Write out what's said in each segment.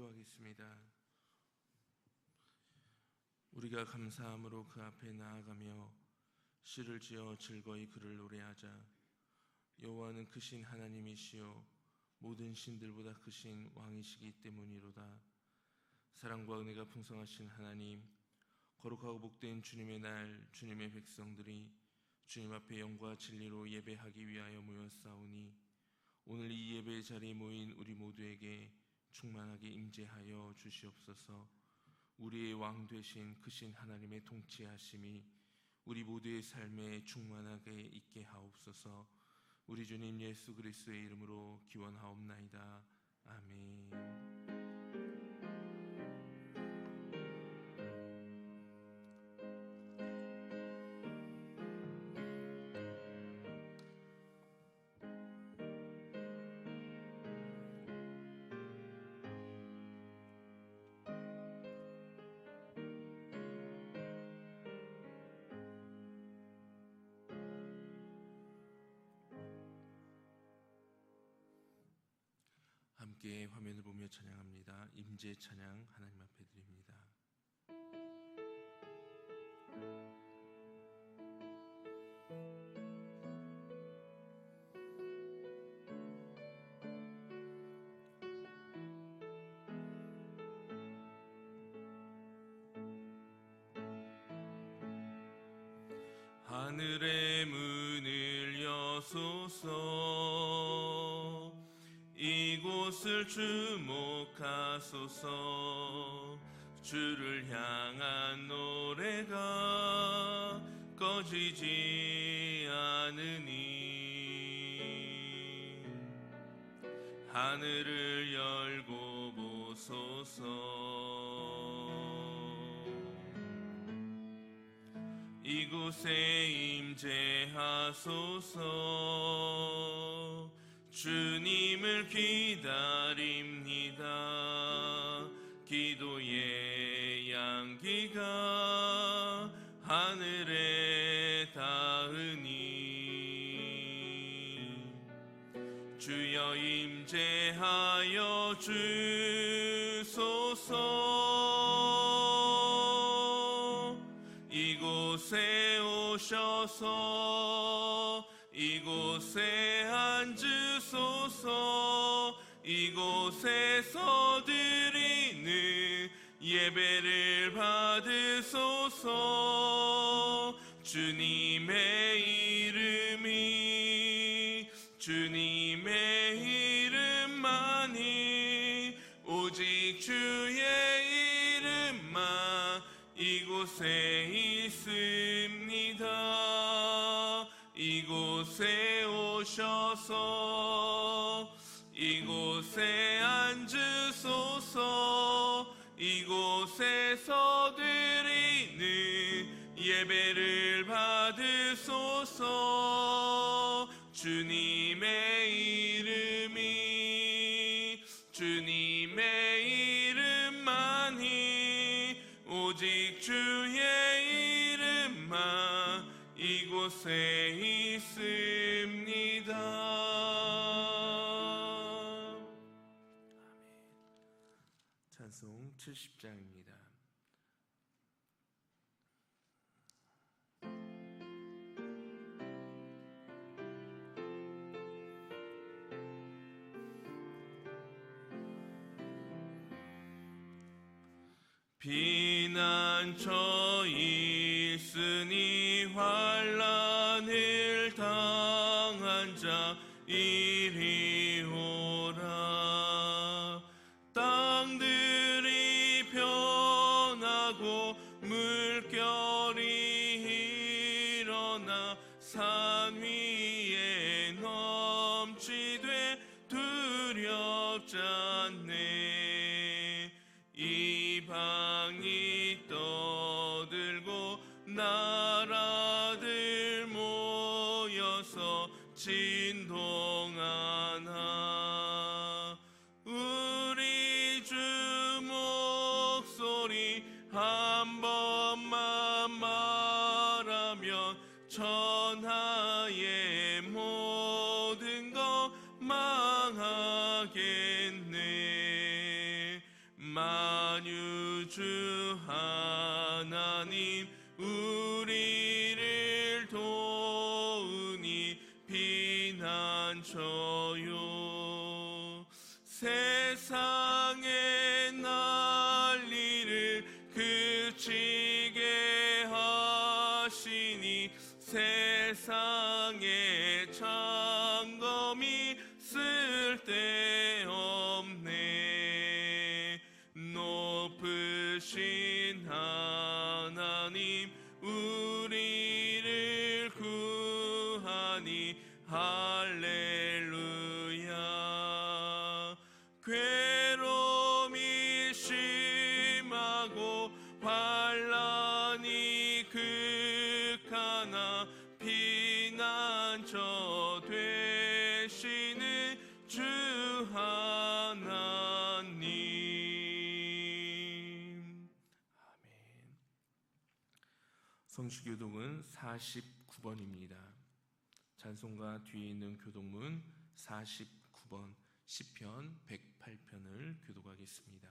기도하겠습니다. 우리가 감사함으로 그 앞에 나아가며 시를 지어 즐거이 그를 노래하자. 여호와는 크신 하나님이시요 모든 신들보다 크신 왕이시기 때문이로다. 사랑과 은혜가 풍성하신 하나님, 거룩하고 복된 주님의 날, 주님의 백성들이 주님 앞에 영과 진리로 예배하기 위하여 모였사오니 오늘 이 예배의 자리에 모인 우리 모두에게 충만하게 임재하여 주시옵소서. 우리의 왕 되신 크신 하나님의 통치하심이 우리 모두의 삶에 충만하게 있게 하옵소서. 우리 주님 예수 그리스도의 이름으로 기원하옵나이다. 아멘. 함께 화면을 보며 찬양합니다. 임재 찬양 하나님 앞에 드립니다. 하늘의 문을 여소서, 이곳을 주목하소서. 주를 향한 노래가 꺼지지 않으니 하늘을 열고 보소서. 이곳에 임재하소서. 주님을 기다립니다. 기도의 향기가 하늘에 닿으니 주여 임재하여 주소서. 이곳에 오셔서 이곳에 앉으소서. 이곳에서 드리는 예배를 받으소서. 주님의 이름만이 오직 주의 이름만 이곳에 있습니다. 이곳에 오셔서 이곳에 앉으소서. 이곳에서 드리는 예배를 받으소서. 주님의 이름만이 오직 주의 이름만 이곳에 있습니다. 아멘. 찬송 70장입니다. 피난처 있으니 환난을 당한 자 이리 오라. 땅들이 변하고 물결이 일어나 산 위에 넘치되 두렵지 않네. 이방이 떠들고 나라들 모여서 진동하나. 우리 주 목소리 한 번만 말하면 천하의 모든 것 망하겠네. 주 하나님 우리를 도우니 피난처요. 세상의 난리를 그치게 하시니 세상의 창검이 쓸데없네. 높으신 하나님 우리를 구하니 할렐루야. 괴로움이 심하고 환난이 극하나 피난처 되시는 주 하나님. 아멘. 성시교독은 49번입니다. 찬송가 뒤에 있는 교독문 49번 시편 108편을 교독하겠습니다.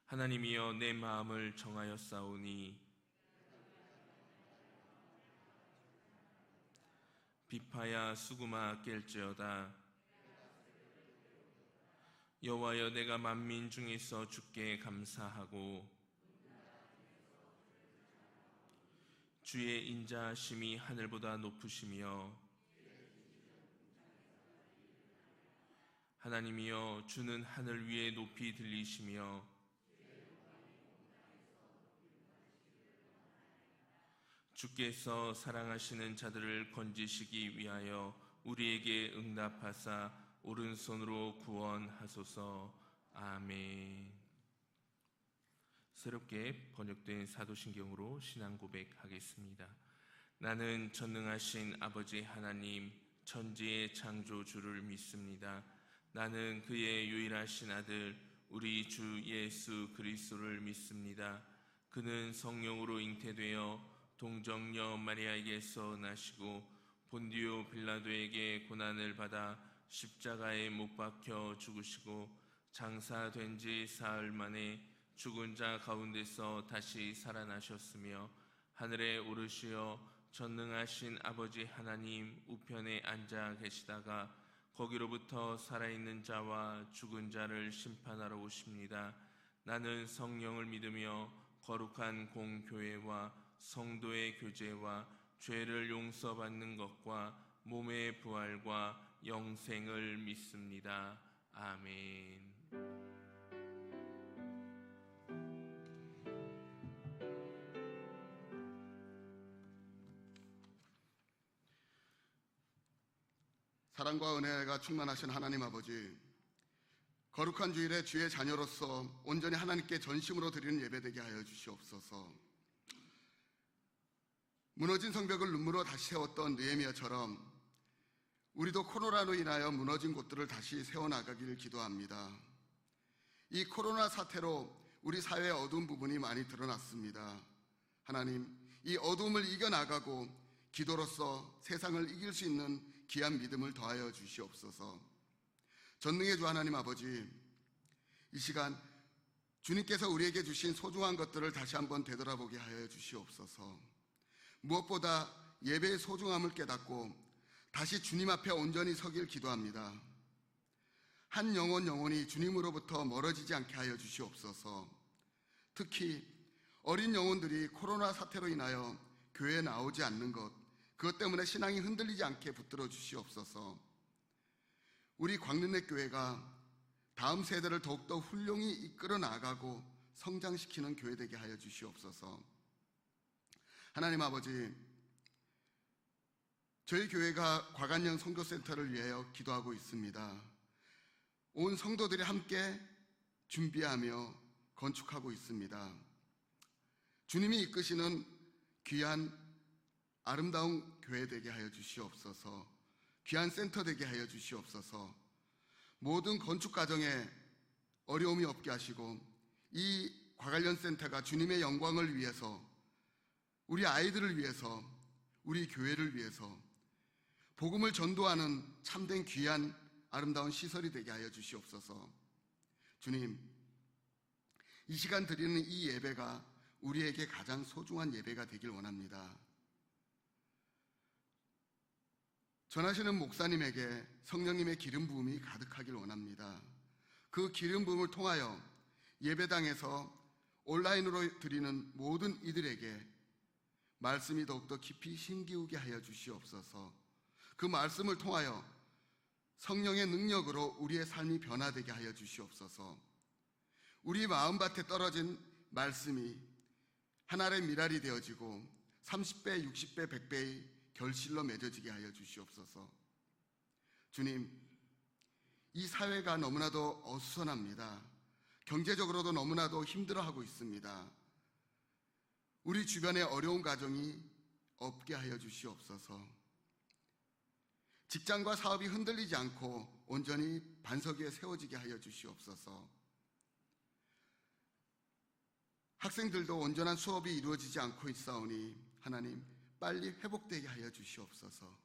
하나님이여 내 마음을 정하였사오니 비파야 수구마 깰지어다. 여호와여 내가 만민 중에서 주께 감사하고 주의 인자하심이 하늘보다 높으시며 하나님이여 주는 하늘 위에 높이 들리시며 주께서 사랑하시는 자들을 건지시기 위하여 우리에게 응답하사 오른손으로 구원하소서. 아멘. 새롭게 번역된 사도신경으로 신앙 고백하겠습니다. 나는 전능하신 아버지 하나님 천지의 창조주를 믿습니다. 나는 그의 유일하신 아들 우리 주 예수 그리스도를 믿습니다. 그는 성령으로 잉태되어 동정녀 마리아에게서 나시고 본디오 빌라도에게 고난을 받아 십자가에 못 박혀 죽으시고 장사된 지 사흘 만에 죽은 자 가운데서 다시 살아나셨으며 하늘에 오르시어 전능하신 아버지 하나님 우편에 앉아 계시다가 거기로부터 살아있는 자와 죽은 자를 심판하러 오십니다. 나는 성령을 믿으며 거룩한 공교회와 성도의 교제와 죄를 용서받는 것과 몸의 부활과 영생을 믿습니다. 아멘. 사랑과 은혜가 충만하신 하나님 아버지, 거룩한 주일에 주의 자녀로서 온전히 하나님께 전심으로 드리는 예배되게 하여 주시옵소서. 무너진 성벽을 눈물로 다시 세웠던 느헤미야처럼 우리도 코로나로 인하여 무너진 곳들을 다시 세워나가기를 기도합니다. 이 코로나 사태로 우리 사회의 어두운 부분이 많이 드러났습니다. 하나님, 이 어두움을 이겨나가고 기도로서 세상을 이길 수 있는 귀한 믿음을 더하여 주시옵소서. 전능의 주 하나님 아버지, 이 시간 주님께서 우리에게 주신 소중한 것들을 다시 한번 되돌아보게 하여 주시옵소서. 무엇보다 예배의 소중함을 깨닫고 다시 주님 앞에 온전히 서길 기도합니다. 한 영혼이 주님으로부터 멀어지지 않게 하여 주시옵소서. 특히 어린 영혼들이 코로나 사태로 인하여 교회에 나오지 않는 것, 그것 때문에 신앙이 흔들리지 않게 붙들어 주시옵소서. 우리 광릉내 교회가 다음 세대를 더욱더 훌륭히 이끌어 나가고 성장시키는 교회 되게 하여 주시옵소서. 하나님 아버지, 저희 교회가 과관령 선교센터를 위하여 기도하고 있습니다. 온 성도들이 함께 준비하며 건축하고 있습니다. 주님이 이끄시는 귀한 아름다운 교회 되게 하여 주시옵소서. 귀한 센터 되게 하여 주시옵소서. 모든 건축 과정에 어려움이 없게 하시고 이 과관령 센터가 주님의 영광을 위해서, 우리 아이들을 위해서, 우리 교회를 위해서 복음을 전도하는 참된 귀한 아름다운 시설이 되게 하여 주시옵소서. 주님, 이 시간 드리는 이 예배가 우리에게 가장 소중한 예배가 되길 원합니다. 전하시는 목사님에게 성령님의 기름 부음이 가득하길 원합니다. 그 기름 부음을 통하여 예배당에서 온라인으로 드리는 모든 이들에게 말씀이 더욱더 깊이 심기우게 하여 주시옵소서. 그 말씀을 통하여 성령의 능력으로 우리의 삶이 변화되게 하여 주시옵소서. 우리 마음밭에 떨어진 말씀이 하늘의 미랄이 되어지고 30배, 60배, 100배의 결실로 맺어지게 하여 주시옵소서. 주님, 이 사회가 너무나도 어수선합니다. 경제적으로도 너무나도 힘들어하고 있습니다. 우리 주변에 어려운 가정이 없게 하여 주시옵소서. 직장과 사업이 흔들리지 않고 온전히 반석 위에 세워지게 하여 주시옵소서. 학생들도 온전한 수업이 이루어지지 않고 있사오니 하나님 빨리 회복되게 하여 주시옵소서.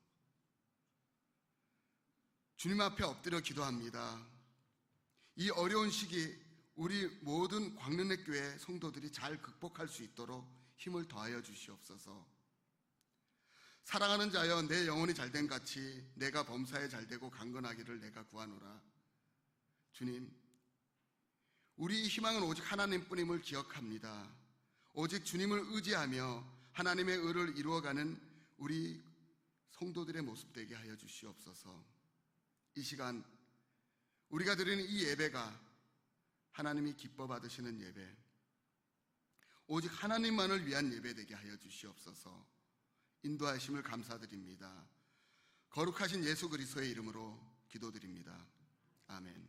주님 앞에 엎드려 기도합니다. 이 어려운 시기 우리 모든 광릉의 교회 성도들이 잘 극복할 수 있도록 힘을 더하여 주시옵소서. 사랑하는 자여, 내 영혼이 잘된 같이 내가 범사에 잘되고 강건하기를 내가 구하노라. 주님, 우리 희망은 오직 하나님뿐임을 기억합니다. 오직 주님을 의지하며 하나님의 의를 이루어가는 우리 성도들의 모습 되게 하여 주시옵소서. 이 시간 우리가 드리는 이 예배가 하나님이 기뻐 받으시는 예배, 오직 하나님만을 위한 예배 되게 하여 주시옵소서. 인도하심을 감사드립니다. 거룩하신 예수 그리스도의 이름으로 기도드립니다. 아멘.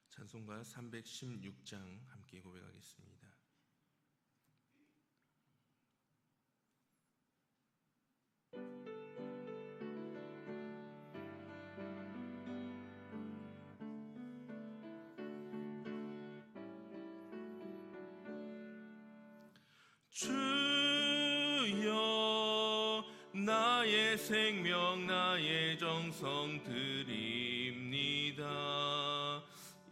찬송가 316장 함께 고백하겠습니다. 주여, 나의 생명 나의 정성 드립니다.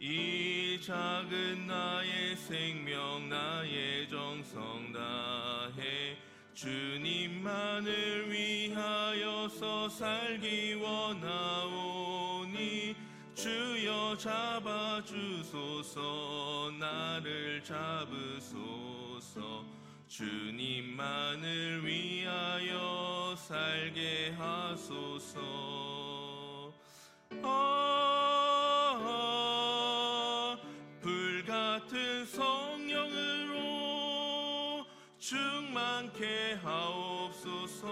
이 작은 나의 생명 나의 정성 다해 주님만을 위하여서 살기 원하오니 주여 잡아주소서. 나를 잡으소서. 주님만을 위하여 살게 하소서. 불같은 성령으로 충만케 하옵소서.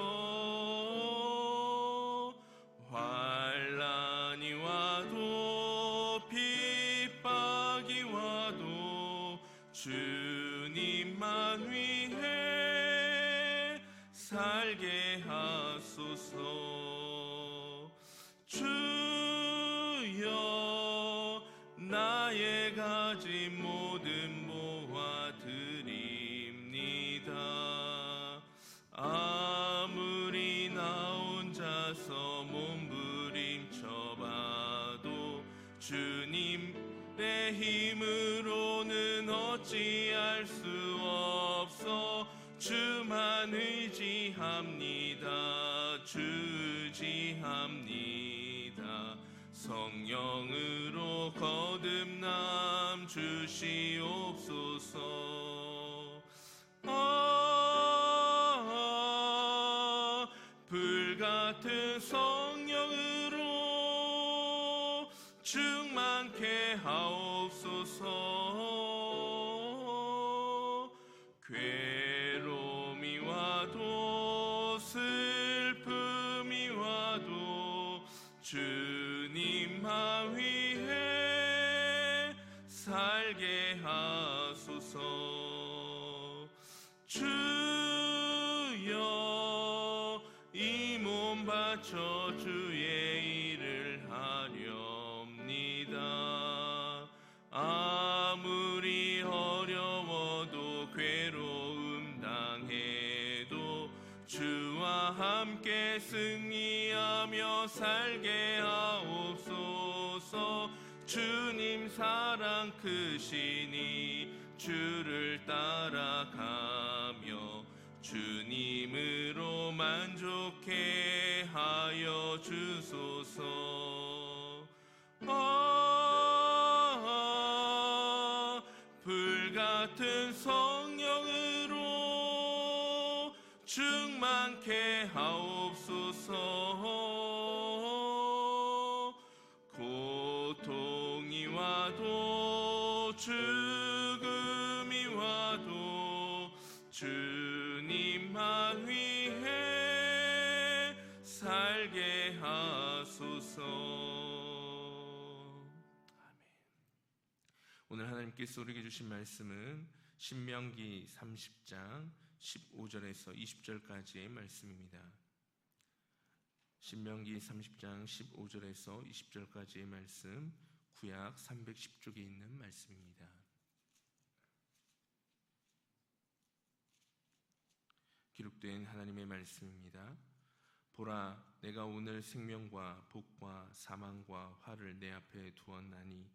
환난이 와도 핍박이 와도 주님만 위해 살게 하소서. 주여, 나의 가진 모든 모아 드립니다. 아무리 나 혼자서 몸부림쳐봐도 주님의 힘으로는 어찌할 수 없어. 주만 의지합니다. 주지합니다. 성령으로 거듭남 주시옵소서. 불같은 성령으로 충만케 하옵소서. 괴로움이 와도 슬픔이 와도 주님만 위해 살게 하소서. 주여, 승리하며 살게 하옵소서. 주님 사랑 크시니 주를 따라가며 주님으로 만족해 하여 주소서. 불같은 성령으로 충만케 하옵소서. 고통이 와도 죽음이 와도 주님만 위해 살게 하소서. 아멘. 오늘 하나님께서 우리에게 주신 말씀은 신명기 30장 15절에서 20절까지의 말씀입니다. 신명기 30장 15절에서 20절까지의 말씀, 구약 310쪽에 있는 말씀입니다. 기록된 하나님의 말씀입니다. 보라, 내가 오늘 생명과 복과 사망과 화를 내 앞에 두었나니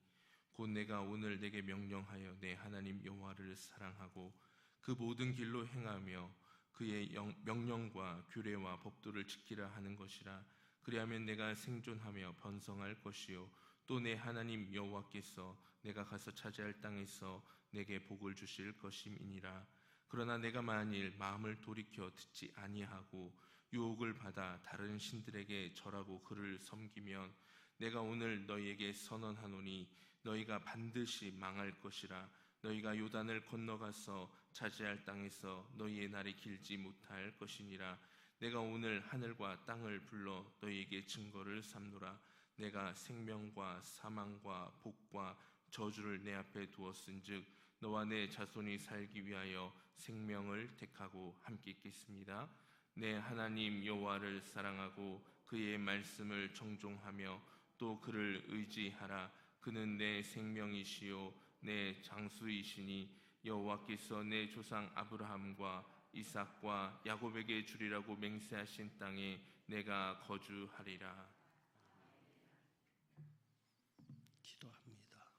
곧 내가 오늘 내게 명령하여 내 하나님 여호와를 사랑하고 그 모든 길로 행하며 그의 명령과 규례와 법도를 지키라 하는 것이라. 그리하면 내가 생존하며 번성할 것이요 또 내 하나님 여호와께서 내가 가서 차지할 땅에서 내게 복을 주실 것임이니라. 그러나 내가 만일 마음을 돌이켜 듣지 아니하고 유혹을 받아 다른 신들에게 절하고 그를 섬기면 내가 오늘 너희에게 선언하노니 너희가 반드시 망할 것이라. 너희가 요단을 건너가서 차지할 땅에서 너희의 날이 길지 못할 것이니라. 내가 오늘 하늘과 땅을 불러 너희에게 증거를 삼노라. 내가 생명과 사망과 복과 저주를 내 앞에 두었은즉 너와 내 자손이 살기 위하여 생명을 택하고 함께 있겠습니다. 내 하나님 여호와를 사랑하고 그의 말씀을 정종하며 또 그를 의지하라. 그는 내 생명이시요 내 장수이시니 여호와께서 내 조상 아브라함과 이삭과 야곱에게 주리라고 맹세하신 땅에 내가 거주하리라. 기도합니다.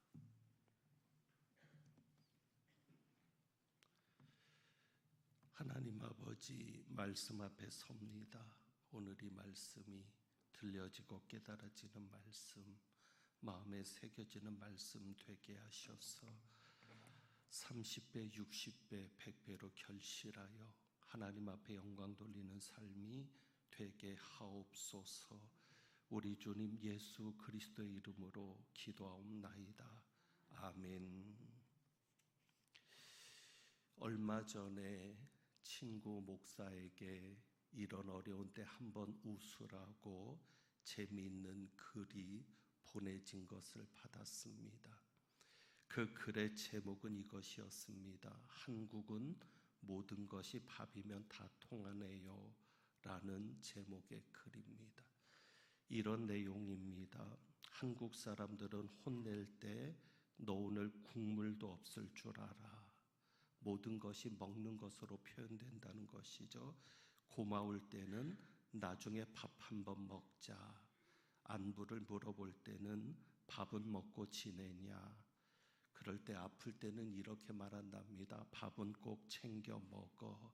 하나님 아버지, 말씀 앞에 섭니다. 오늘 이 말씀이 들려지고 깨달아지는 말씀, 마음에 새겨지는 말씀 되게 하셔서 30배, 60배, 100배로 결실하여 하나님 앞에 영광 돌리는 삶이 되게 하옵소서. 우리 주님 예수 그리스도의 이름으로 기도하옵나이다. 아멘. 얼마 전에 친구 목사에게 이런 어려운 때 한번 웃으라고 재미있는 글이 보내진 것을 받았습니다. 그 글의 제목은 이것이었습니다. 한국은 모든 것이 밥이면 다 통하네요 라는 제목의 글입니다. 이런 내용입니다. 한국 사람들은 혼낼 때 너 오늘 국물도 없을 줄 알아. 모든 것이 먹는 것으로 표현된다는 것이죠. 고마울 때는 나중에 밥 한번 먹자. 안부를 물어볼 때는 밥은 먹고 지내냐. 그럴 때 아플 때는 이렇게 말한답니다. 밥은 꼭 챙겨 먹어.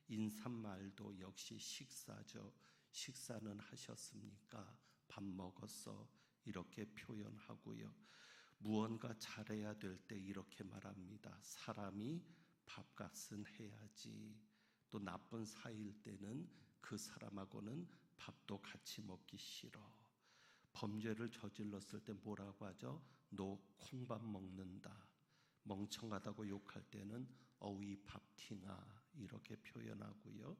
인사말도 역시 식사죠. 식사는 하셨습니까? 밥 먹었어. 이렇게 표현하고요. 무언가 잘해야 될 때 이렇게 말합니다. 사람이 밥값은 해야지. 또 나쁜 사이일 때는 그 사람하고는 밥도 같이 먹기 싫어. 범죄를 저질렀을 때 뭐라고 하죠? 너 콩밥 먹는다. 멍청하다고 욕할 때는 어이 밥티나 이렇게 표현하고요.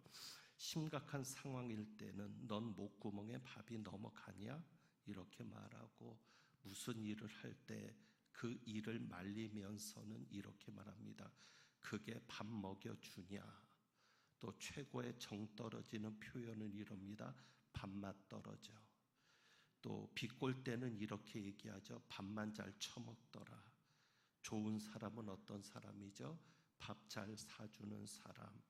심각한 상황일 때는 넌 목구멍에 밥이 넘어가냐? 이렇게 말하고, 무슨 일을 할 때 그 일을 말리면서는 이렇게 말합니다. 그게 밥 먹여주냐? 또 최고의 정 떨어지는 표현은 이럽니다. 밥맛 떨어져. 또 비꼴 때는 이렇게 얘기하죠. 밥만 잘 처먹더라. 좋은 사람은 어떤 사람이죠? 밥 잘 사주는 사람.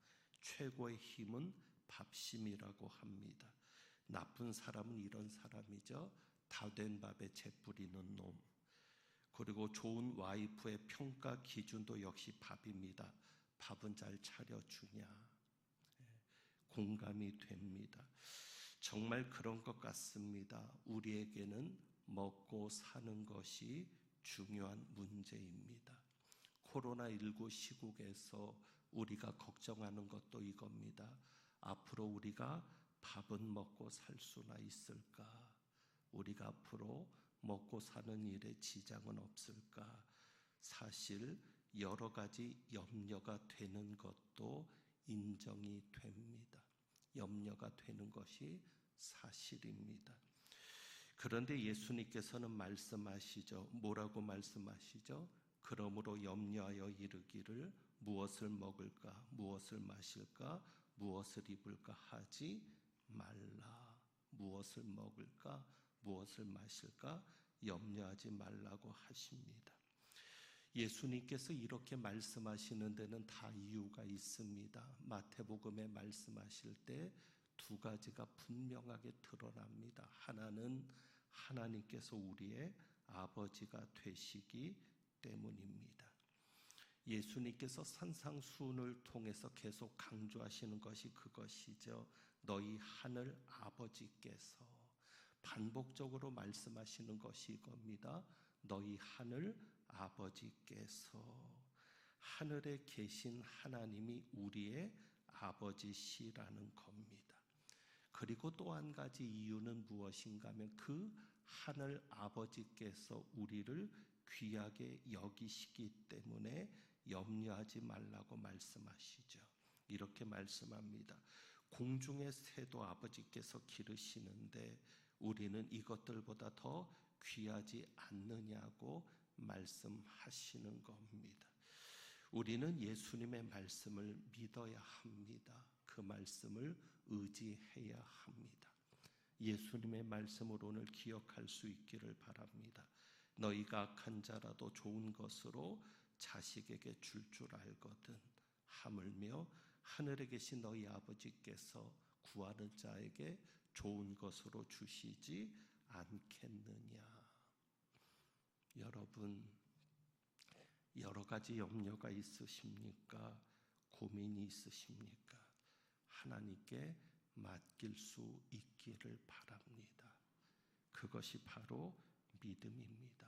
최고의 힘은 밥심이라고 합니다. 나쁜 사람은 이런 사람이죠. 다 된 밥에 재 뿌리는 놈. 그리고 좋은 와이프의 평가 기준도 역시 밥입니다. 밥은 잘 차려주냐. 공감이 됩니다. 정말 그런 것 같습니다. 우리에게는 먹고 사는 것이 중요한 문제입니다. 코로나19 시국에서 우리가 걱정하는 것도 이겁니다. 앞으로 우리가 밥은 먹고 살 수나 있을까? 우리가 앞으로 먹고 사는 일에 지장은 없을까? 사실 여러 가지 염려가 되는 것도 인정이 됩니다. 염려가 되는 것이 사실입니다. 그런데 예수님께서는 말씀하시죠. 뭐라고 말씀하시죠? 그러므로 염려하여 이르기를 무엇을 먹을까, 무엇을 마실까, 무엇을 입을까 하지 말라. 무엇을 먹을까, 무엇을 마실까 염려하지 말라고 하십니다. 예수님께서 이렇게 말씀하시는 데는 다 이유가 있습니다. 마태복음에 말씀하실 때 두 가지가 분명하게 드러납니다. 하나는 하나님께서 우리의 아버지가 되시기 때문입니다. 예수님께서 산상수훈을 통해서 계속 강조하시는 것이 그것이죠. 너희 하늘 아버지께서 반복적으로 말씀하시는 것이 이겁니다. 너희 하늘 아버지께서, 하늘에 계신 하나님이 우리의 아버지시라는 겁니다. 그리고 또 한 가지 이유는 무엇인가 하면 그 하늘 아버지께서 우리를 귀하게 여기시기 때문에 염려하지 말라고 말씀하시죠. 이렇게 말씀합니다. 공중의 새도 아버지께서 기르시는데 우리는 이것들보다 더 귀하지 않느냐고 말씀하시는 겁니다. 우리는 예수님의 말씀을 믿어야 합니다. 그 말씀을 의지해야 합니다. 예수님의 말씀을 오늘 기억할 수 있기를 바랍니다. 너희가 악한 자라도 좋은 것으로 자식에게 줄 알거든 하물며 하늘에 계신 너희 아버지께서 구하는 자에게 좋은 것으로 주시지 않겠느냐. 여러분, 여러 가지 염려가 있으십니까? 고민이 있으십니까? 하나님께 맡길 수 있기를 바랍니다. 그것이 바로 믿음입니다.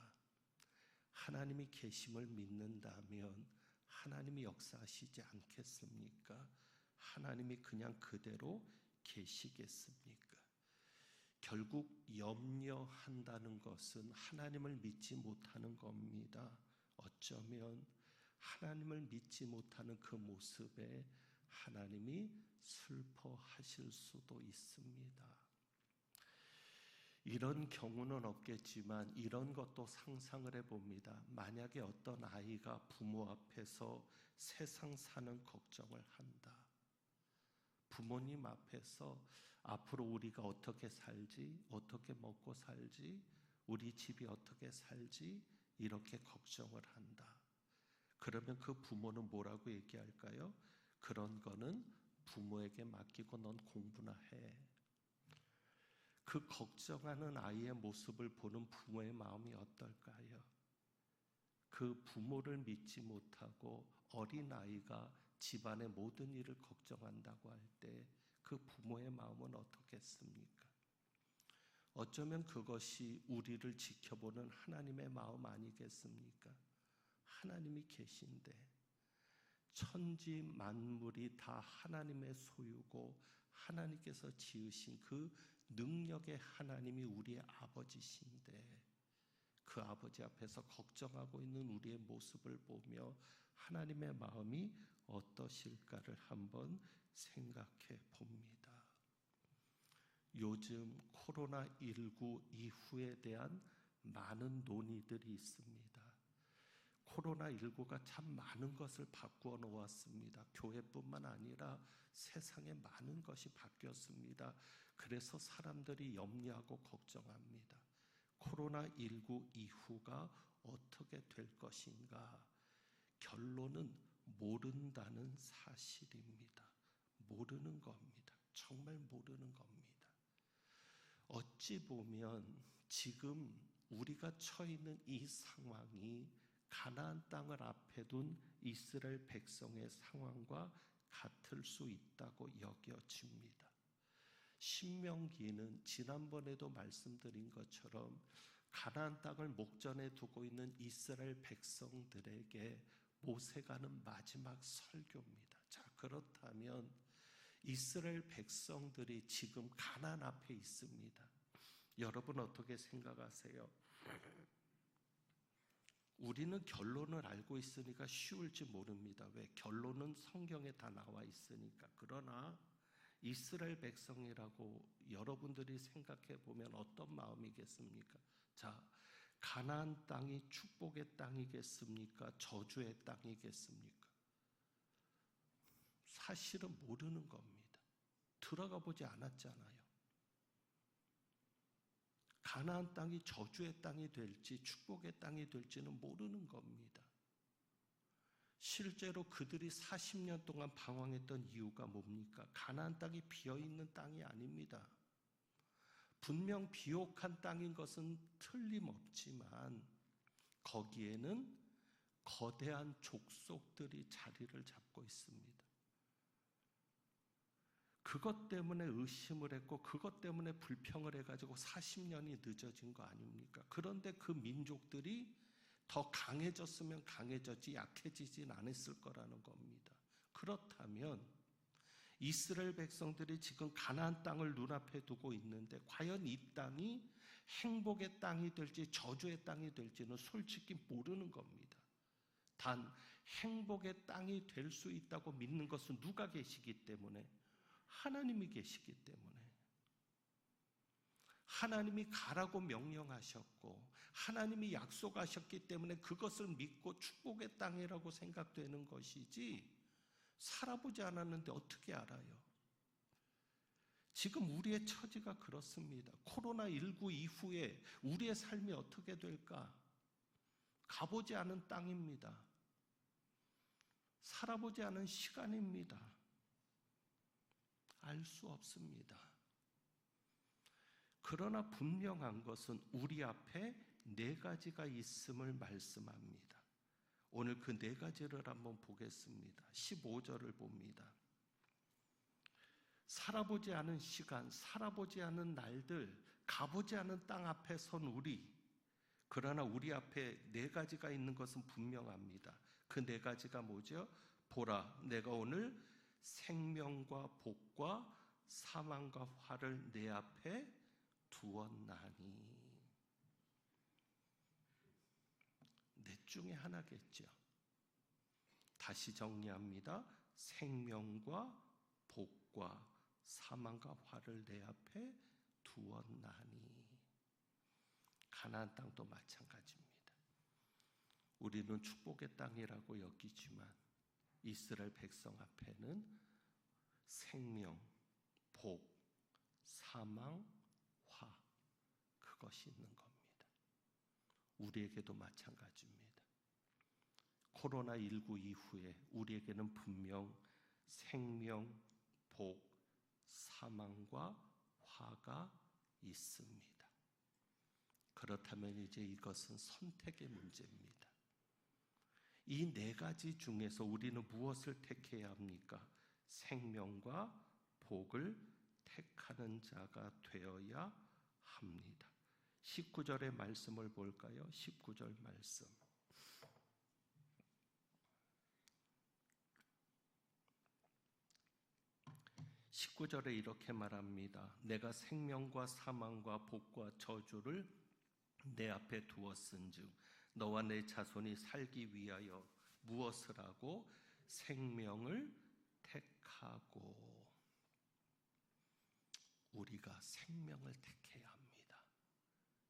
하나님이 계심을 믿는다면 하나님이 역사하시지 않겠습니까? 하나님이 그냥 그대로 계시겠습니까? 결국 염려한다는 것은 하나님을 믿지 못하는 겁니다. 어쩌면 하나님을 믿지 못하는 그 모습에 하나님이 슬퍼하실 수도 있습니다. 이런 경우는 없겠지만 이런 것도 상상을 해봅니다. 만약에 어떤 아이가 부모 앞에서 세상 사는 걱정을 한다. 부모님 앞에서 앞으로 우리가 어떻게 살지, 어떻게 먹고 살지, 우리 집이 어떻게 살지 이렇게 걱정을 한다. 그러면 그 부모는 뭐라고 얘기할까요? 그런 거는 부모에게 맡기고 넌 공부나 해. 그 걱정하는 아이의 모습을 보는 부모의 마음이 어떨까요? 그 부모를 믿지 못하고 어린 아이가 집안의 모든 일을 걱정한다고 할 때 그 부모의 마음은 어떻겠습니까? 어쩌면 그것이 우리를 지켜보는 하나님의 마음 아니겠습니까? 하나님이 계신데 천지 만물이 다 하나님의 소유고 하나님께서 지으신 그 능력의 하나님이 우리의 아버지신데 그 아버지 앞에서 걱정하고 있는 우리의 모습을 보며 하나님의 마음이 어떠실까를 한번 생각해 봅니다. 요즘 코로나19 이후에 대한 많은 논의들이 있습니다. 코로나19가 참 많은 것을 바꾸어 놓았습니다. 교회뿐만 아니라 세상에 많은 것이 바뀌었습니다. 그래서 사람들이 염려하고 걱정합니다. 코로나19 이후가 어떻게 될 것인가? 결론은 모른다는 사실입니다. 모르는 겁니다. 정말 모르는 겁니다. 어찌 보면 지금 우리가 처해 있는 이 상황이 가나안 땅을 앞에 둔 이스라엘 백성의 상황과 같을 수 있다고 여겨집니다. 신명기는 지난번에도 말씀드린 것처럼 가나안 땅을 목전에 두고 있는 이스라엘 백성들에게 모세가 하는 마지막 설교입니다. 자, 그렇다면 이스라엘 백성들이 지금 가나안 앞에 있습니다. 여러분 어떻게 생각하세요? 우리는 결론을 알고 있으니까 쉬울지 모릅니다. 왜? 결론은 성경에 다 나와 있으니까. 그러나 이스라엘 백성이라고 여러분들이 생각해 보면 어떤 마음이겠습니까? 자, 가나안 땅이 축복의 땅이겠습니까? 저주의 땅이겠습니까? 사실은 모르는 겁니다. 들어가 보지 않았잖아요. 가나안 땅이 저주의 땅이 될지 축복의 땅이 될지는 모르는 겁니다. 실제로 그들이 40년 동안 방황했던 이유가 뭡니까? 가나안 땅이 비어있는 땅이 아닙니다. 분명 비옥한 땅인 것은 틀림없지만 거기에는 거대한 족속들이 자리를 잡고 있습니다. 그것 때문에 의심을 했고 그것 때문에 불평을 해가지고 40년이 늦어진 거 아닙니까? 그런데 그 민족들이 더 강해졌으면 강해졌지 약해지진 않았을 거라는 겁니다. 그렇다면 이스라엘 백성들이 지금 가나안 땅을 눈앞에 두고 있는데 과연 이 땅이 행복의 땅이 될지 저주의 땅이 될지는 솔직히 모르는 겁니다. 단 행복의 땅이 될 수 있다고 믿는 것은 누가 계시기 때문에? 하나님이 계시기 때문에. 하나님이 가라고 명령하셨고 하나님이 약속하셨기 때문에 그것을 믿고 축복의 땅이라고 생각되는 것이지 살아보지 않았는데 어떻게 알아요? 지금 우리의 처지가 그렇습니다. 코로나19 이후에 우리의 삶이 어떻게 될까? 가보지 않은 땅입니다. 살아보지 않은 시간입니다. 알 수 없습니다. 그러나 분명한 것은 우리 앞에 4가지가 있음을 말씀합니다. 오늘 그 4가지를 한번 보겠습니다. 15절을 봅니다. 살아보지 않은 시간, 살아보지 않은 날들, 가보지 않은 땅 앞에 선 우리. 그러나 우리 앞에 4가지가 있는 것은 분명합니다. 그 4가지가 뭐죠? 보라, 내가 오늘 생명과 복과 사망과 화를 내 앞에 두었나니. 넷 중에 하나겠죠. 다시 정리합니다. 생명과 복과 사망과 화를 내 앞에 두었나니. 가나안 땅도 마찬가지입니다. 우리는 축복의 땅이라고 여기지만 이스라엘 백성 앞에는 생명, 복, 사망, 화, 그것이 있는 겁니다. 우리에게도 마찬가지입니다. 코로나19 이후에 우리에게는 분명 생명, 복, 사망과 화가 있습니다. 그렇다면 이제 이것은 선택의 문제입니다. 이 4가지 중에서 우리는 무엇을 택해야 합니까? 생명과 복을 택하는 자가 되어야 합니다. 19절의 말씀을 볼까요? 19절 말씀. 19절에 이렇게 말합니다. 내가 생명과 사망과 복과 저주를 내 앞에 두었은즉 너와 내 자손이 살기 위하여 무엇을 하고? 생명을 택하고. 우리가 생명을 택해야 합니다.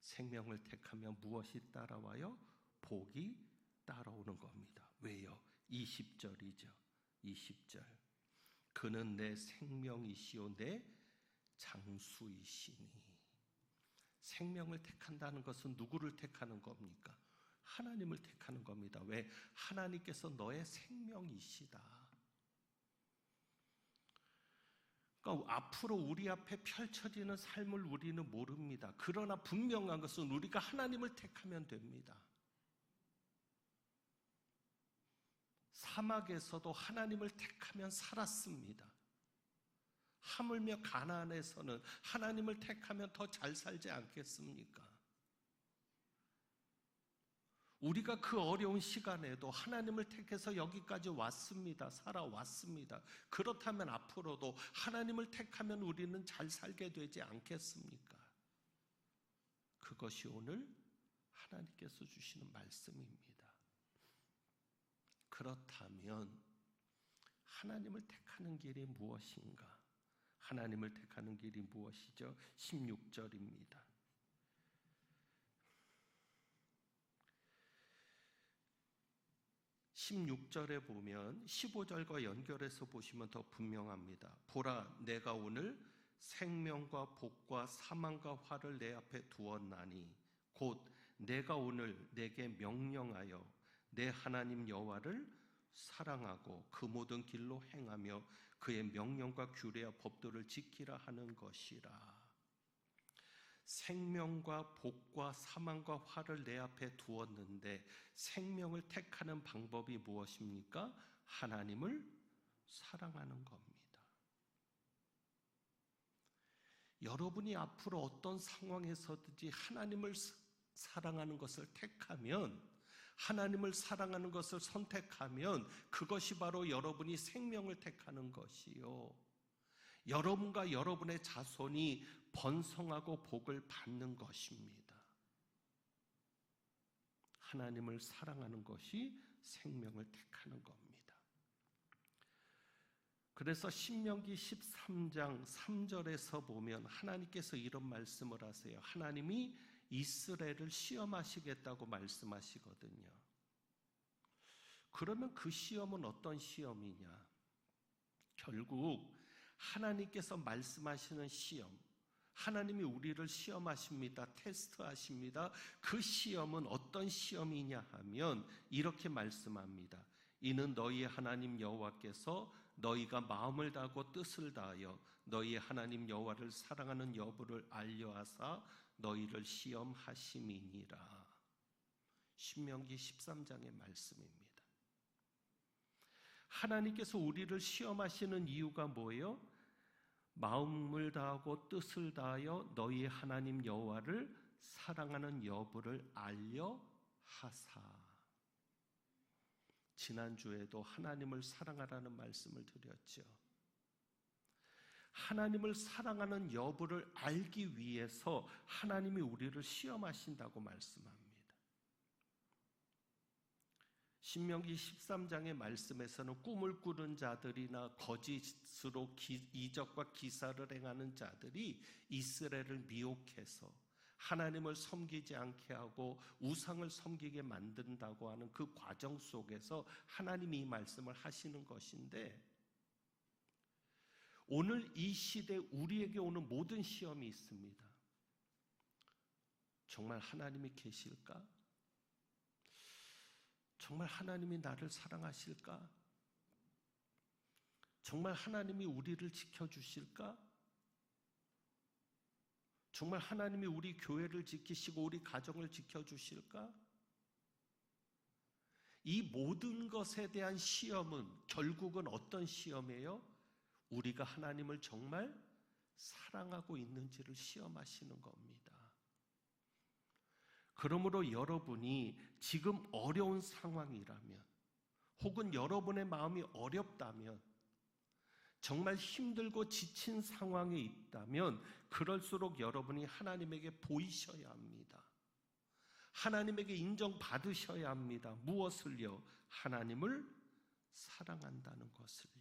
생명을 택하면 무엇이 따라와요? 복이 따라오는 겁니다. 왜요? 20절이죠. 20절. 그는 내 생명이시오 내 장수이시니. 생명을 택한다는 것은 누구를 택하는 겁니까? 하나님을 택하는 겁니다. 왜? 하나님께서 너의 생명이시다. 그러니까 앞으로 우리 앞에 펼쳐지는 삶을 우리는 모릅니다. 그러나 분명한 것은 우리가 하나님을 택하면 됩니다. 사막에서도 하나님을 택하면 살았습니다. 하물며 가나안에서는 하나님을 택하면 더 잘 살지 않겠습니까? 우리가 그 어려운 시간에도 하나님을 택해서 여기까지 왔습니다. 살아왔습니다. 그렇다면 앞으로도 하나님을 택하면 우리는 잘 살게 되지 않겠습니까? 그것이 오늘 하나님께서 주시는 말씀입니다. 그렇다면 하나님을 택하는 길이 무엇인가? 하나님을 택하는 길이 무엇이죠? 16절입니다. 16절에 보면 15절과 연결해서 보시면 더 분명합니다. 보라, 내가 오늘 생명과 복과 사망과 화를 내 앞에 두었나니 곧 내가 오늘 내게 명령하여 내 하나님 여호와를 사랑하고 그 모든 길로 행하며 그의 명령과 규례와 법도를 지키라 하는 것이라. 생명과 복과 사망과 화를 내 앞에 두었는데 생명을 택하는 방법이 무엇입니까? 하나님을 사랑하는 겁니다. 여러분이 앞으로 어떤 상황에서든지 하나님을 사랑하는 것을 택하면, 하나님을 사랑하는 것을 선택하면 그것이 바로 여러분이 생명을 택하는 것이요, 여러분과 여러분의 자손이 번성하고 복을 받는 것입니다. 하나님을 사랑하는 것이 생명을 택하는 겁니다. 그래서 신명기 13장 3절에서 보면 하나님께서 이런 말씀을 하세요. 하나님이 이스라엘을 시험하시겠다고 말씀하시거든요. 그러면 그 시험은 어떤 시험이냐? 결국 하나님께서 말씀하시는 시험, 하나님이 우리를 시험하십니다. 테스트하십니다. 그 시험은 어떤 시험이냐 하면 이렇게 말씀합니다. 이는 너희의 하나님 여호와께서 너희가 마음을 다하고 뜻을 다하여 너희의 하나님 여호와를 사랑하는 여부를 알려하사 너희를 시험하심이니라. 신명기 13장의 말씀입니다. 하나님께서 우리를 시험하시는 이유가 뭐예요? 마음을 다하고 뜻을 다하여 너희의 하나님 여호와를 사랑하는 여부를 알려 하사. 지난주에도 하나님을 사랑하라는 말씀을 드렸죠. 하나님을 사랑하는 여부를 알기 위해서 하나님이 우리를 시험하신다고 말씀합니다. 신명기 13장의 말씀에서는 꿈을 꾸는 자들이나 거짓으로 이적과 기사를 행하는 자들이 이스라엘을 미혹해서 하나님을 섬기지 않게 하고 우상을 섬기게 만든다고 하는 그 과정 속에서 하나님이 이 말씀을 하시는 것인데, 오늘 이 시대 우리에게 오는 모든 시험이 있습니다. 정말 하나님이 계실까? 정말 하나님이 나를 사랑하실까? 정말 하나님이 우리를 지켜주실까? 정말 하나님이 우리 교회를 지키시고 우리 가정을 지켜주실까? 이 모든 것에 대한 시험은 결국은 어떤 시험이에요? 우리가 하나님을 정말 사랑하고 있는지를 시험하시는 겁니다. 그러므로 여러분이 지금 어려운 상황이라면, 혹은 여러분의 마음이 어렵다면, 정말 힘들고 지친 상황에 있다면 그럴수록 여러분이 하나님에게 보이셔야 합니다. 하나님에게 인정받으셔야 합니다. 무엇을요? 하나님을 사랑한다는 것을요.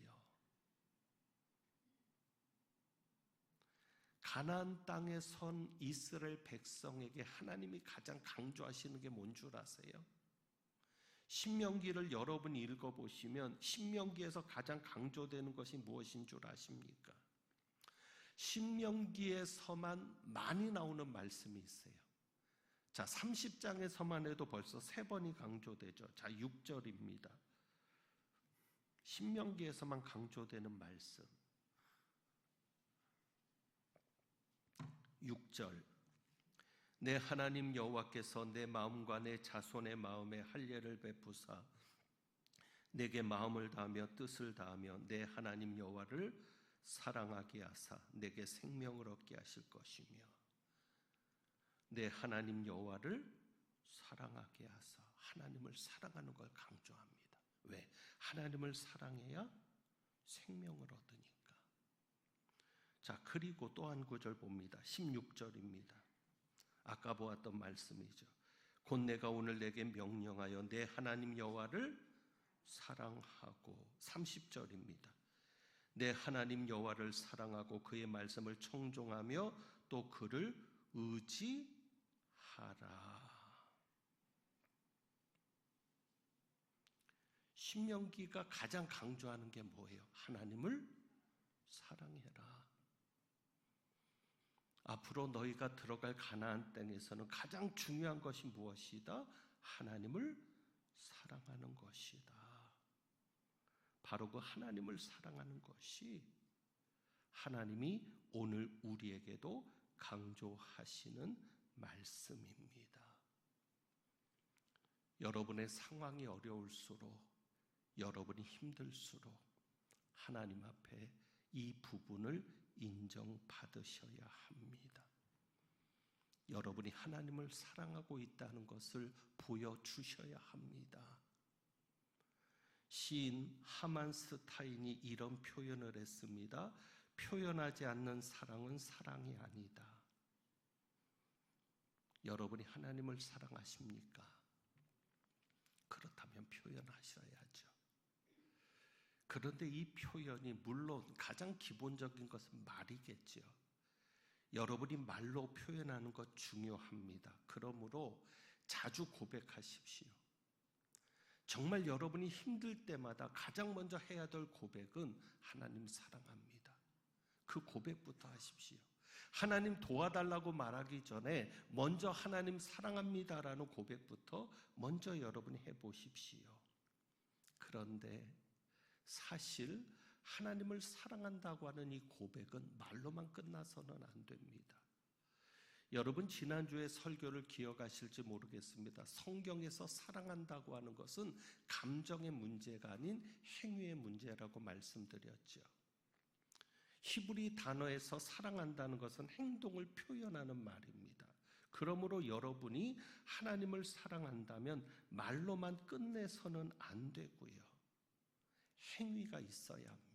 가나안 땅에 선 이스라엘 백성에게 하나님이 가장 강조하시는 게 뭔 줄 아세요? 신명기를 여러분이 읽어보시면 신명기에서 가장 강조되는 것이 무엇인 줄 아십니까? 신명기에서만 많이 나오는 말씀이 있어요. 자, 30장에서만 해도 벌써 3번이 강조되죠. 자, 6절입니다. 신명기에서만 강조되는 말씀. 6절 내 하나님 여호와께서 내 마음과 내 자손의 마음에 할례를 베푸사 내게 마음을 다하며 뜻을 다하며 내 하나님 여호와를 사랑하게 하사 내게 생명을 얻게 하실 것이며 내 하나님 여호와를 사랑하게 하사 하나님을 사랑하는 걸 강조합니다. 왜? 하나님을 사랑해야 생명을 얻으니까. 자, 그리고 또 한 구절 봅니다. 16절입니다. 아까 보았던 말씀이죠. 곧 내가 오늘 내게 명령하여 내 하나님 여호와를 사랑하고 30절입니다. 내 하나님 여호와를 사랑하고 그의 말씀을 청종하며 또 그를 의지하라. 신명기가 가장 강조하는 게 뭐예요? 하나님을 사랑해라. 앞으로 너희가 들어갈 가나안 땅에서는 가장 중요한 것이 무엇이다? 하나님을 사랑하는 것이다. 바로 그 하나님을 사랑하는 것이 하나님이 오늘 우리에게도 강조하시는 말씀입니다. 여러분의 상황이 어려울수록, 여러분이 힘들수록 하나님 앞에 이 부분을 인정받으셔야 합니다. 여러분이 하나님을 사랑하고 있다는 것을 보여주셔야 합니다. 시인 하만스타인이 이런 표현을 했습니다. 표현하지 않는 사랑은 사랑이 아니다. 여러분이 하나님을 사랑하십니까? 그렇다면 표현하셔야죠. 그런데 이 표현이 물론 가장 기본적인 것은 말이겠죠. 여러분이 말로 표현하는 것 중요합니다. 그러므로 자주 고백하십시오. 정말 여러분이 힘들 때마다 가장 먼저 해야 될 고백은 하나님 사랑합니다. 그 고백부터 하십시오. 하나님 도와달라고 말하기 전에 먼저 하나님 사랑합니다라는 고백부터 먼저 여러분이 해보십시오. 그런데 사실 하나님을 사랑한다고 하는 이 고백은 말로만 끝나서는 안 됩니다. 여러분 지난주에 설교를 기억하실지 모르겠습니다. 성경에서 사랑한다고 하는 것은 감정의 문제가 아닌 행위의 문제라고 말씀드렸죠. 히브리 단어에서 사랑한다는 것은 행동을 표현하는 말입니다. 그러므로 여러분이 하나님을 사랑한다면 말로만 끝내서는 안 되고요. 행위가 있어야 합니다.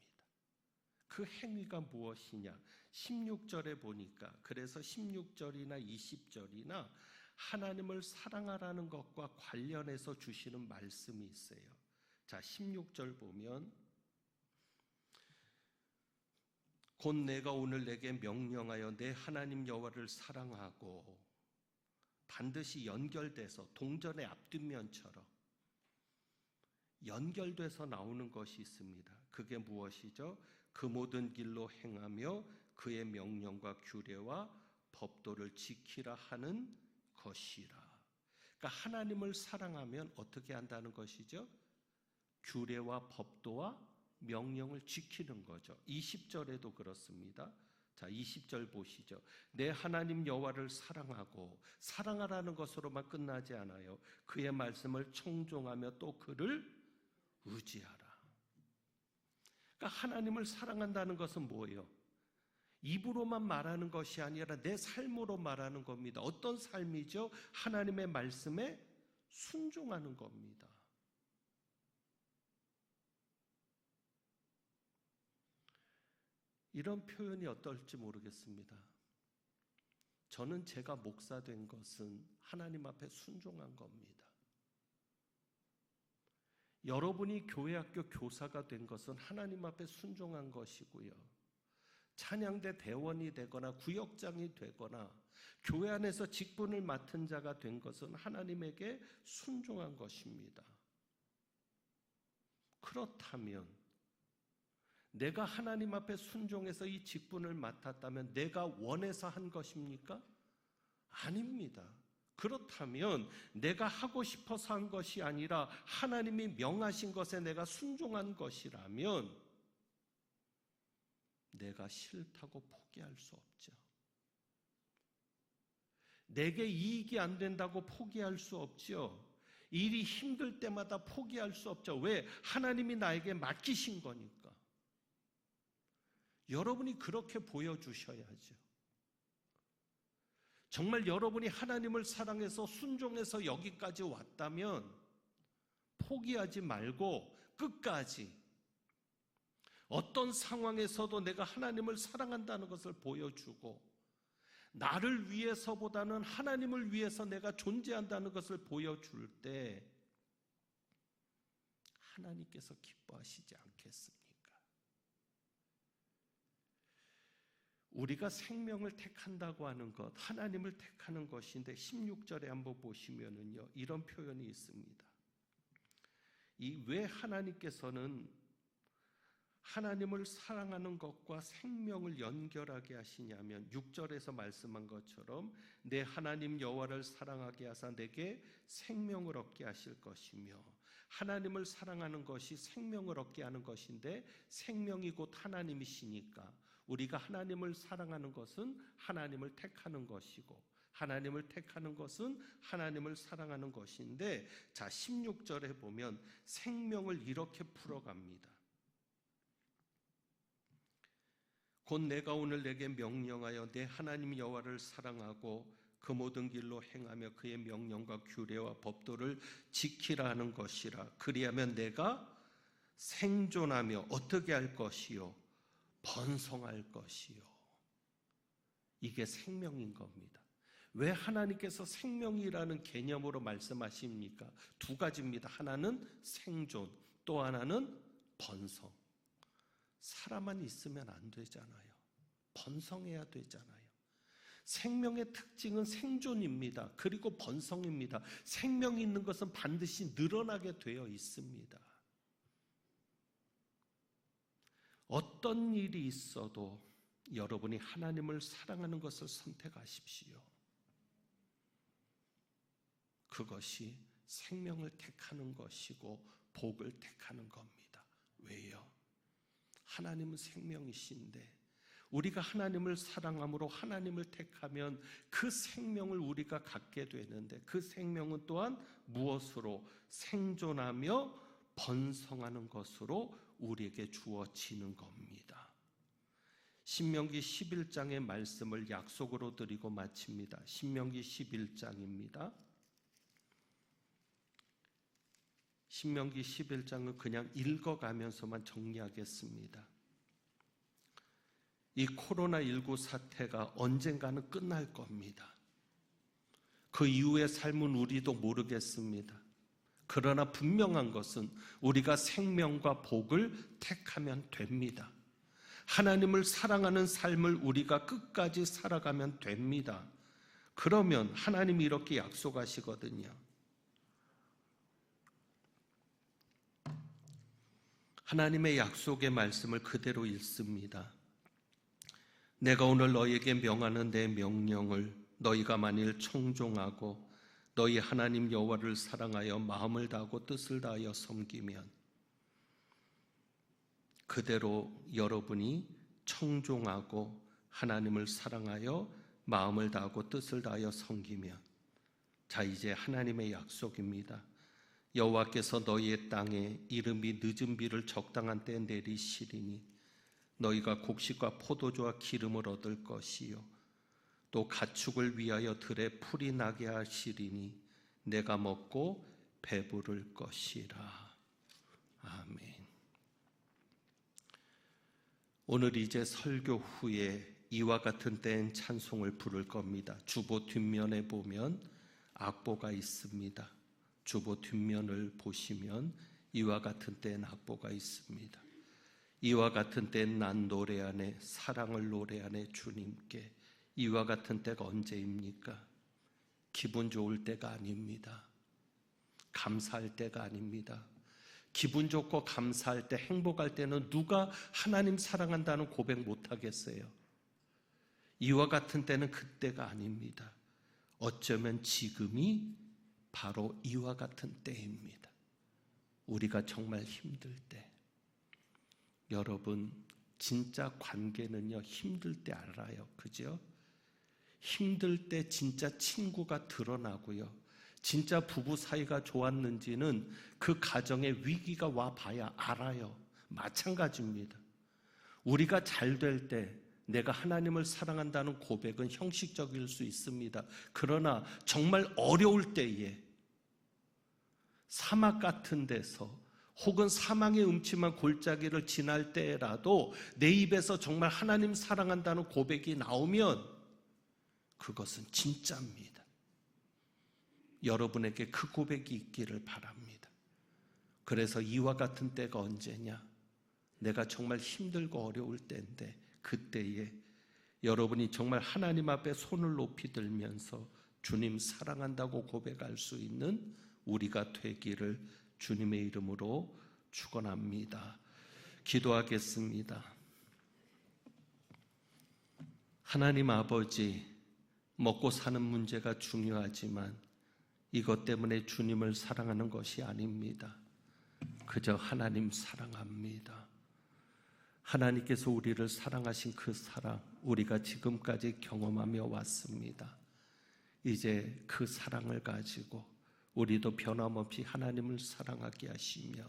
그 행위가 무엇이냐? 16절에 보니까, 그래서 16절이나 20절이나 하나님을 사랑하라는 것과 관련해서 주시는 말씀이 있어요. 자, 16절 보면 곧 내가 오늘 내게 명령하여 내 하나님 여호와를 사랑하고, 반드시 연결돼서 동전의 앞뒷면처럼 연결돼서 나오는 것이 있습니다. 그게 무엇이죠? 그 모든 길로 행하며 그의 명령과 규례와 법도를 지키라 하는 것이라. 그러니까 하나님을 사랑하면 어떻게 한다는 것이죠? 규례와 법도와 명령을 지키는 거죠. 20절에도 그렇습니다. 자, 20절 보시죠. 내 하나님 여호와를 사랑하고, 사랑하라는 것으로만 끝나지 않아요. 그의 말씀을 청종하며 또 그를 의지하라. 그러니까 하나님을 사랑한다는 것은 뭐예요? 입으로만 말하는 것이 아니라 내 삶으로 말하는 겁니다. 어떤 삶이죠? 하나님의 말씀에 순종하는 겁니다. 이런 표현이 어떨지 모르겠습니다. 저는 제가 목사 된 것은 하나님 앞에 순종한 겁니다. 여러분이 교회학교 교사가 된 것은 하나님 앞에 순종한 것이고요. 찬양대 대원이 되거나 구역장이 되거나 교회 안에서 직분을 맡은 자가 된 것은 하나님에게 순종한 것입니다. 그렇다면 내가 하나님 앞에 순종해서 이 직분을 맡았다면 내가 원해서 한 것입니까? 아닙니다. 그렇다면 내가 하고 싶어서 한 것이 아니라 하나님이 명하신 것에 내가 순종한 것이라면 내가 싫다고 포기할 수 없죠. 내게 이익이 안 된다고 포기할 수 없죠. 일이 힘들 때마다 포기할 수 없죠. 왜? 하나님이 나에게 맡기신 거니까. 여러분이 그렇게 보여주셔야죠. 정말 여러분이 하나님을 사랑해서 순종해서 여기까지 왔다면 포기하지 말고 끝까지 어떤 상황에서도 내가 하나님을 사랑한다는 것을 보여주고 나를 위해서보다는 하나님을 위해서 내가 존재한다는 것을 보여줄 때 하나님께서 기뻐하시지 않겠습니까? 우리가 생명을 택한다고 하는 것, 하나님을 택하는 것인데 16절에 한번 보시면은요, 이런 표현이 있습니다. 왜 하나님께서는 하나님을 사랑하는 것과 생명을 연결하게 하시냐면 6절에서 말씀한 것처럼 내 하나님 여호와를 사랑하게 하사 내게 생명을 얻게 하실 것이며, 하나님을 사랑하는 것이 생명을 얻게 하는 것인데 생명이 곧 하나님이시니까 우리가 하나님을 사랑하는 것은 하나님을 택하는 것이고 하나님을 택하는 것은 하나님을 사랑하는 것인데, 자 16절에 보면 생명을 이렇게 풀어갑니다. 곧 내가 오늘 내게 명령하여 내 하나님 여호와를 사랑하고 그 모든 길로 행하며 그의 명령과 규례와 법도를 지키라 하는 것이라. 그리하면 내가 생존하며 어떻게 할 것이요? 번성할 것이요. 이게 생명인 겁니다. 왜 하나님께서 생명이라는 개념으로 말씀하십니까? 두 가지입니다. 하나는 생존, 또 하나는 번성. 사람만 있으면 안 되잖아요. 번성해야 되잖아요. 생명의 특징은 생존입니다. 그리고 번성입니다. 생명이 있는 것은 반드시 늘어나게 되어 있습니다. 어떤 일이 있어도 여러분이 하나님을 사랑하는 것을 선택하십시오. 그것이 생명을 택하는 것이고 복을 택하는 겁니다. 왜요? 하나님은 생명이신데 우리가 하나님을 사랑함으로 하나님을 택하면 그 생명을 우리가 갖게 되는데, 그 생명은 또한 무엇으로? 생존하며 번성하는 것으로 우리에게 주어지는 겁니다. 신명기 11장의 말씀을 약속으로 드리고 마칩니다. 신명기 11장입니다. 신명기 11장은 그냥 읽어가면서만 정리하겠습니다. 이 코로나19 사태가 언젠가는 끝날 겁니다. 그 이후의 삶은 우리도 모르겠습니다. 그러나 분명한 것은 우리가 생명과 복을 택하면 됩니다. 하나님을 사랑하는 삶을 우리가 끝까지 살아가면 됩니다. 그러면 하나님이 이렇게 약속하시거든요. 하나님의 약속의 말씀을 그대로 읽습니다. 내가 오늘 너희에게 명하는 내 명령을 너희가 만일 청종하고 너희 하나님 여호와를 사랑하여 마음을 다하고 뜻을 다하여 섬기면, 그대로 여러분이 청종하고 하나님을 사랑하여 마음을 다하고 뜻을 다하여 섬기면, 자 이제 하나님의 약속입니다. 여호와께서 너희의 땅에 이름이 늦은 비를 적당한 때에 내리시리니 너희가 곡식과 포도주와 기름을 얻을 것이요 또 가축을 위하여 들에 풀이 나게 하시리니 내가 먹고 배부를 것이라. 아멘. 오늘 이제 설교 후에 이와 같은 때엔 찬송을 부를 겁니다. 주보 뒷면에 보면 악보가 있습니다. 주보 뒷면을 보시면 이와 같은 때엔 악보가 있습니다. 이와 같은 때는 난 노래하네, 사랑을 노래하네 주님께. 이와 같은 때가 언제입니까? 기분 좋을 때가 아닙니다. 감사할 때가 아닙니다. 기분 좋고 감사할 때, 행복할 때는 누가 하나님 사랑한다는 고백 못하겠어요? 이와 같은 때는 그때가 아닙니다. 어쩌면 지금이 바로 이와 같은 때입니다. 우리가 정말 힘들 때. 여러분, 진짜 관계는요 힘들 때 알아요. 그죠? 힘들 때 진짜 친구가 드러나고요. 진짜 부부 사이가 좋았는지는 그 가정에 위기가 와봐야 알아요. 마찬가지입니다. 우리가 잘 될 때 내가 하나님을 사랑한다는 고백은 형식적일 수 있습니다. 그러나 정말 어려울 때에 사막 같은 데서 혹은 사망의 음침한 골짜기를 지날 때라도 내 입에서 정말 하나님 사랑한다는 고백이 나오면 그것은 진짜입니다. 여러분에게 그 고백이 있기를 바랍니다. 그래서 이와 같은 때가 언제냐? 내가 정말 힘들고 어려울 때인데 그때에 여러분이 정말 하나님 앞에 손을 높이 들면서 주님 사랑한다고 고백할 수 있는 우리가 되기를 주님의 이름으로 축원합니다. 기도하겠습니다. 하나님 아버지, 먹고 사는 문제가 중요하지만 이것 때문에 주님을 사랑하는 것이 아닙니다. 그저 하나님 사랑합니다. 하나님께서 우리를 사랑하신 그 사랑, 우리가 지금까지 경험하며 왔습니다. 이제 그 사랑을 가지고 우리도 변함없이 하나님을 사랑하게 하시며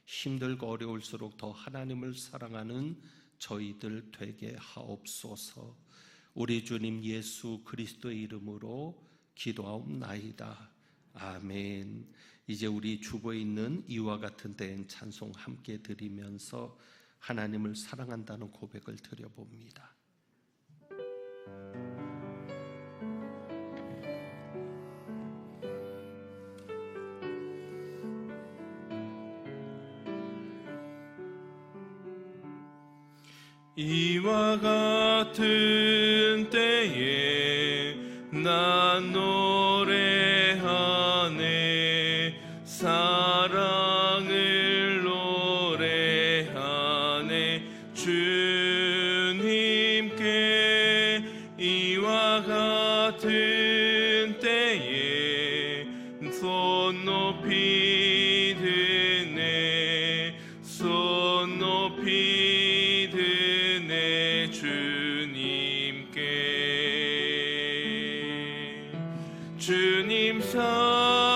힘들고 어려울수록 더 하나님을 사랑하는 저희들 되게 하옵소서. 우리 주님 예수 그리스도의 이름으로 기도하옵나이다. 아멘. 이제 우리 주보에 있는 이와 같은 때엔 찬송 함께 드리면서 하나님을 사랑한다는 고백을 드려봅니다. 이와 같은 때에 난 노래하네 사랑을 노래하네 주님께 이와 같은 때에 손 높이 드네 손 높이 드네 주님께 주님 사랑해요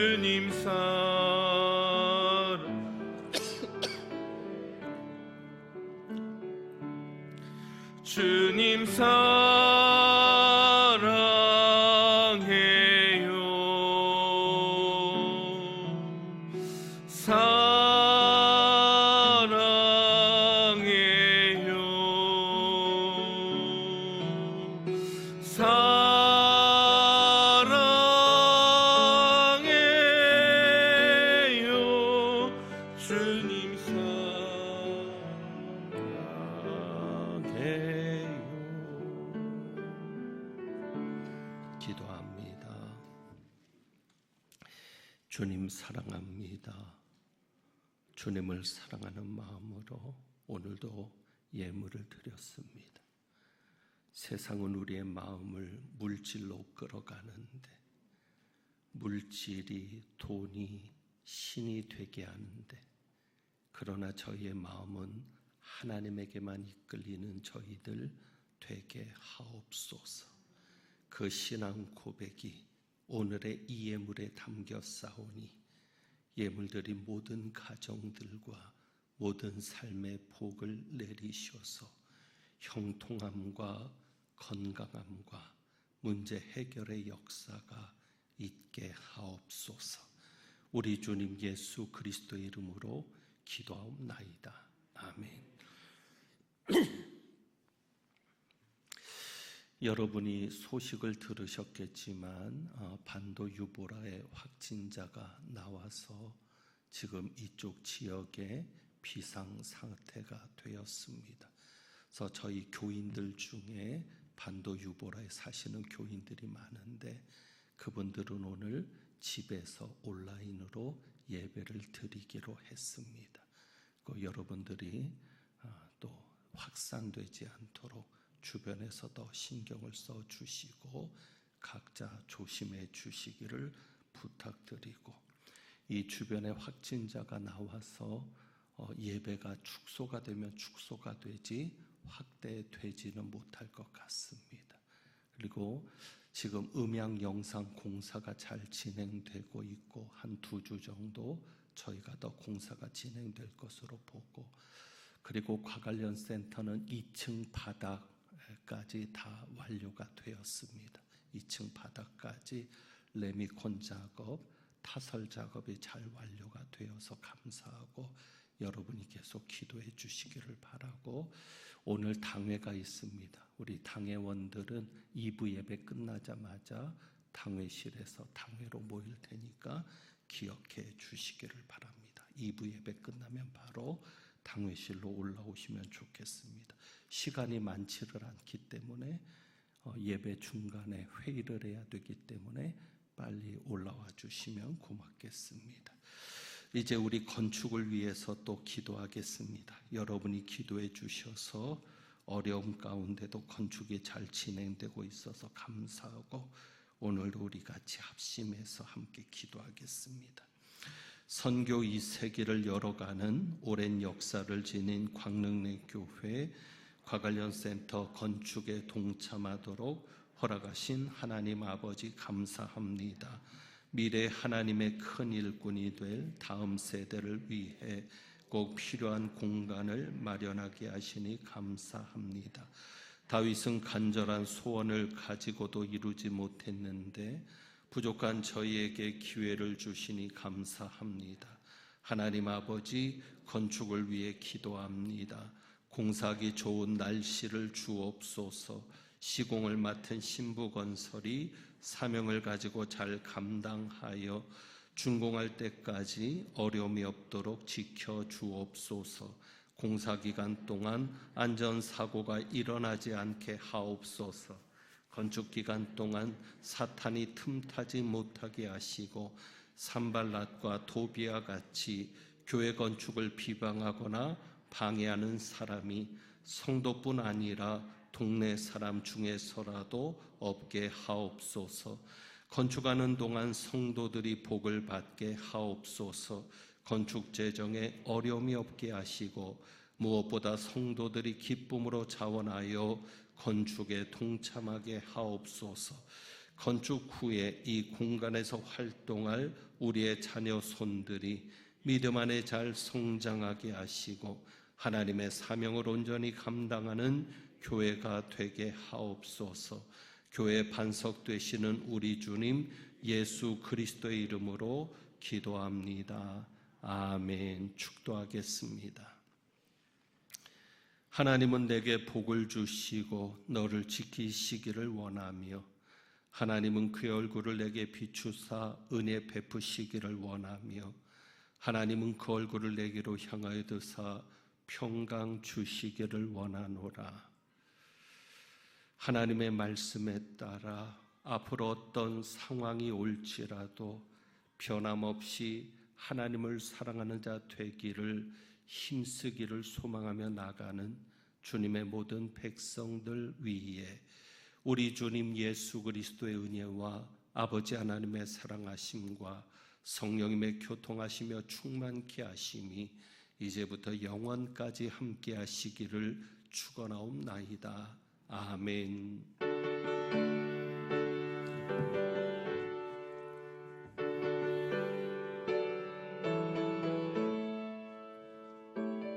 주님 주님 사랑해요 주님 기도합니다. 주님 사랑합니다. 주님을 사랑하는 마음으로 오늘도 예물을 드렸습니다. 세상은 우리의 마음을 물질로 끌어가는데 물질이 돈이 신이 되게 하는데 그러나 저희의 마음은 하나님에게만 이끌리는 저희들 되게 하옵소서. 그 신앙 고백이 오늘의 이 예물에 담겨 싸우니 예물들이 모든 가정들과 모든 삶의 복을 내리셔서 형통함과 건강함과 문제 해결의 역사가 있게 하옵소서. 우리 주님 예수 그리스도의 이름으로 기도하옵나이다. 아멘. 여러분이 소식을 들으셨겠지만 반도 유보라의 확진자가 나와서 지금 이쪽 지역에 비상 상태가 되었습니다. 그래서 저희 교인들 중에 반도 유보라에 사시는 교인들이 많은데 그분들은 오늘 집에서 온라인으로 예배를 드리기로 했습니다. 여러분들이 또 확산되지 않도록 주변에서 더 신경을 써 주시고 각자 조심해 주시기를 부탁드리고, 이 주변에 확진자가 나와서 예배가 축소가 되면 축소가 되지 확대되지는 못할 것 같습니다. 그리고 지금 음향 영상 공사가 잘 진행되고 있고 한 2주 정도 저희가 더 공사가 진행될 것으로 보고, 그리고 과관련 센터는 2층 바닥까지 다 완료가 되었습니다. 2층 바닥까지 레미콘 작업, 타설 작업이 잘 완료가 되어서 감사하고, 여러분이 계속 기도해 주시기를 바라고, 오늘 당회가 있습니다. 우리 당회원들은 2부 예배 끝나자마자 당회실에서 당회로 모일 테니까 기억해 주시기를 바랍니다. 2부 예배 끝나면 바로 당회실로 올라오시면 좋겠습니다. 시간이 많지를 않기 때문에 예배 중간에 회의를 해야 되기 때문에 빨리 올라와 주시면 고맙겠습니다. 이제 우리 건축을 위해서 또 기도하겠습니다. 여러분이 기도해 주셔서 어려움 가운데도 건축이 잘 진행되고 있어서 감사하고, 오늘도 우리 같이 합심해서 함께 기도하겠습니다. 선교 2세기를 열어가는 오랜 역사를 지닌 광릉내 교회 과관련 센터 건축에 동참하도록 허락하신 하나님 아버지 감사합니다. 미래 하나님의 큰 일꾼이 될 다음 세대를 위해 꼭 필요한 공간을 마련하게 하시니 감사합니다. 다윗은 간절한 소원을 가지고도 이루지 못했는데 부족한 저희에게 기회를 주시니 감사합니다. 하나님 아버지, 건축을 위해 기도합니다. 공사하기 좋은 날씨를 주옵소서. 시공을 맡은 신부건설이 사명을 가지고 잘 감당하여 준공할 때까지 어려움이 없도록 지켜주옵소서. 공사기간 동안 안전사고가 일어나지 않게 하옵소서. 건축기간 동안 사탄이 틈타지 못하게 하시고, 산발랏과 도비와 같이 교회 건축을 비방하거나 방해하는 사람이 성도뿐 아니라 동네 사람 중에서라도 없게 하옵소서. 건축하는 동안 성도들이 복을 받게 하옵소서. 건축 재정에 어려움이 없게 하시고, 무엇보다 성도들이 기쁨으로 자원하여 건축에 동참하게 하옵소서. 건축 후에 이 공간에서 활동할 우리의 자녀 손들이 믿음 안에 잘 성장하게 하시고, 하나님의 사명을 온전히 감당하는 교회가 되게 하옵소서. 교회 반석 되시는 우리 주님 예수 그리스도의 이름으로 기도합니다. 아멘. 축도하겠습니다. 하나님은 내게 복을 주시고 너를 지키시기를 원하며, 하나님은 그의 얼굴을 내게 비추사 은혜 베푸시기를 원하며, 하나님은 그 얼굴을 내게로 향하여 드사 평강 주시기를 원하노라. 하나님의 말씀에 따라 앞으로 어떤 상황이 올지라도 변함없이 하나님을 사랑하는 자 되기를 힘쓰기를 소망하며 나가는 주님의 모든 백성들 위에 우리 주님 예수 그리스도의 은혜와 아버지 하나님의 사랑하심과 성령님의 교통하시며 충만케 하심이 이제부터 영원까지 함께 하시기를 축원하옵나이다. 아멘.